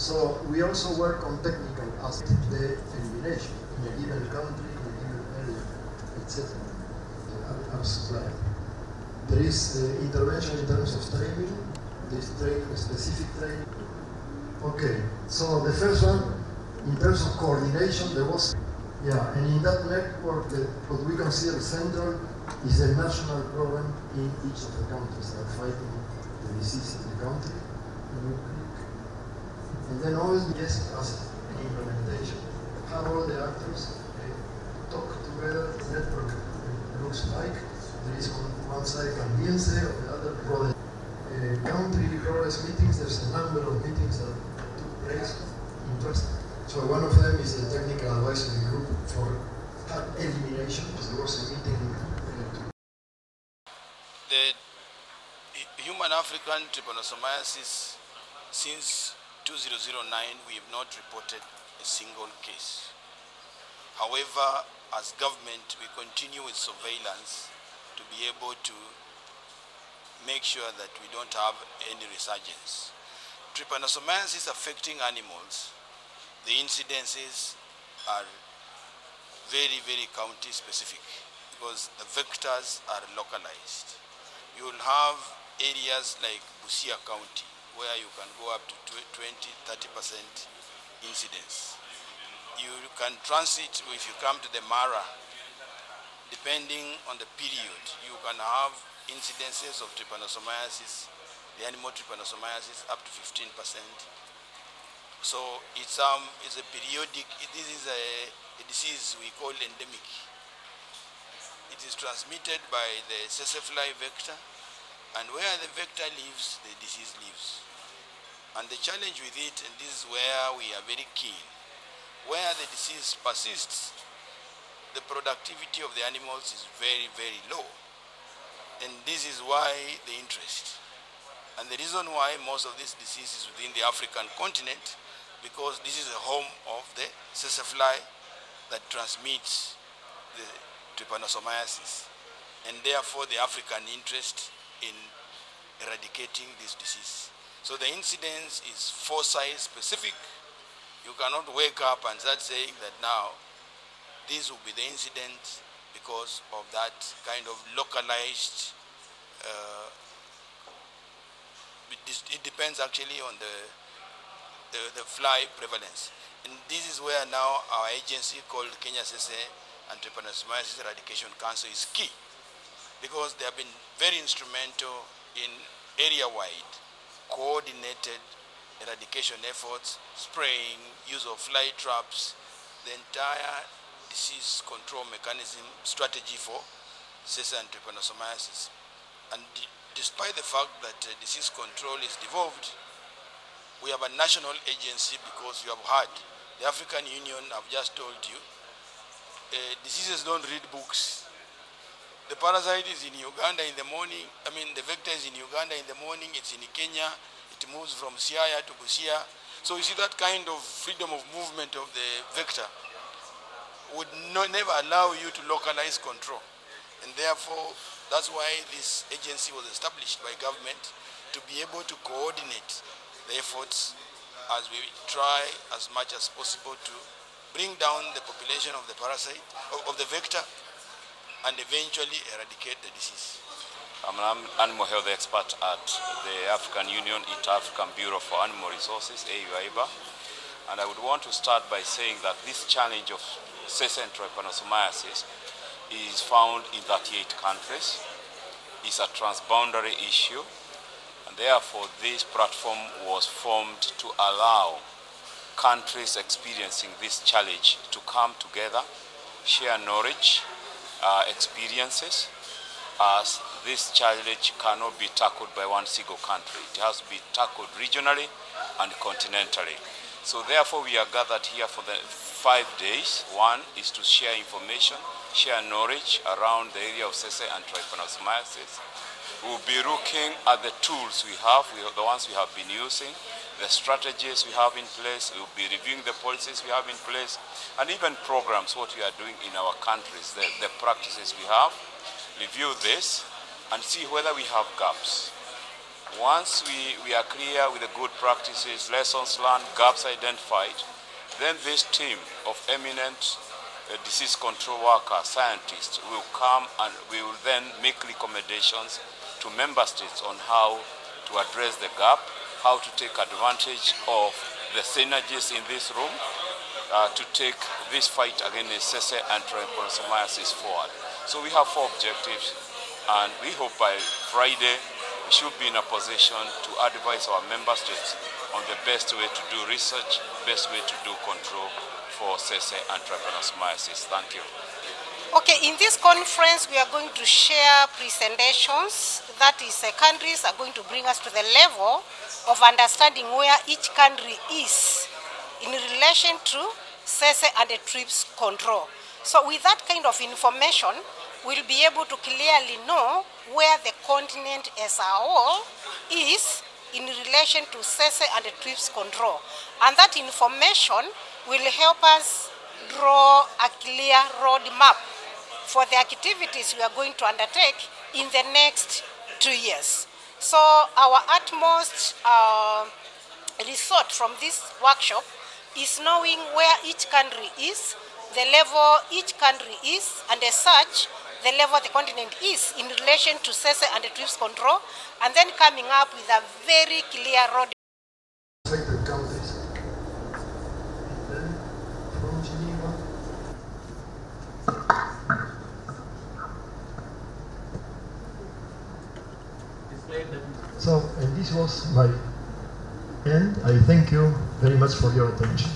So we also work on technical aspects, the elimination in a given country, in a given area, etc. There is intervention in terms of training, this training, specific training. Okay, so the first one, in terms of coordination, there was, and in that network, what we consider central is a national program in each of the countries that are fighting the disease in the country. And then always, yes, as implementation. How all the actors talk together, the network looks like. There is on one side Cambiense, on the other Rhodes. Country Rhodes meetings, there's a number of meetings that took place. Interesting. So one of them is the technical advisory group for elimination, because there was a meeting. The human African trypanosomiasis, since 2009, we have not reported a single case. However, as government, we continue with surveillance to be able to make sure that we don't have any resurgence. Trypanosomiasis affecting animals, the incidences are very, very county specific because the vectors are localized. You will have areas like Busia County where you can go up to 20–30% incidence. You can transit, if you come to the Mara, depending on the period, you can have incidences of trypanosomiasis, the animal trypanosomiasis, up to 15%. So it's a periodic, this is a disease we call endemic. It is transmitted by the fly vector, and where the vector lives, the disease lives. And the challenge with it, and this is where we are very keen, where the disease persists, the productivity of the animals is very, very low. And this is why the interest. And the reason why most of this disease is within the African continent, because this is the home of the fly that transmits the trypanosomiasis, and therefore the African interest in eradicating this disease. So the incidence is foresight specific. You cannot wake up and start saying that now this will be the incident because of that kind of localized, it depends actually on the fly prevalence. And this is where now our agency called Kenya Sese and Trypanosomiasis Eradication Council is key, because they have been very instrumental in area-wide coordinated eradication efforts, spraying, use of fly traps, the entire disease control mechanism strategy for Sese and trypanosomiasis. And despite the fact that disease control is devolved, we have a national agency, because you have heard the African Union, I've just told you, diseases don't read books. The parasite is in Uganda in the morning, the vector is in Uganda in the morning, it's in Kenya, it moves from Siaya to Busia. So you see that kind of freedom of movement of the vector would never allow you to localize control. And therefore, that's why this agency was established by government, to be able to coordinate the efforts as we try as much as possible to bring down the population of the parasite, of the vector, and eventually eradicate the disease. I'm an animal health expert at the African Union, East African Bureau for Animal Resources, AUIBA. And I would want to start by saying that this challenge of Sese and trypanosomiasis is found in 38 countries. It's a transboundary issue, and therefore this platform was formed to allow countries experiencing this challenge to come together, share knowledge, experiences, as this challenge cannot be tackled by one single country. It has to be tackled regionally and continentally. So therefore we are gathered here for the 5 days. One is to share information, share knowledge around the area of Sese and trypanosomiasis. We'll be looking at the tools we have, the ones we have been using, the strategies we have in place. We'll be reviewing the policies we have in place, and even programs, what we are doing in our countries, the practices we have. Review this and see whether we have gaps. Once we are clear with the good practices, lessons learned, gaps identified, then this team of eminent disease control workers, scientists, will come and we will then make recommendations to member states on how to address the gap, how to take advantage of the synergies in this room to take this fight against SESE and trypanosomiasis forward. So we have 4 objectives, and we hope by Friday we should be in a position to advise our member states on the best way to do research, best way to do control for SESE and trypanosomiasis. Thank you. Okay, in this conference we are going to share presentations, that is countries are going to bring us to the level of understanding where each country is in relation to SESE and the TRIPS control. So with that kind of information, we'll be able to clearly know where the continent as a whole is in relation to SESE and the TRIPS control. And that information will help us draw a clear roadmap for the activities we are going to undertake in the next 2 years. So our utmost result from this workshop is knowing where each country is, the level each country is, and as such, the level the continent is in relation to SESE and the TRIPS control, and then coming up with a very clear road. Affected countries. Then from Geneva. So, and this was my end. I thank you very much for your attention.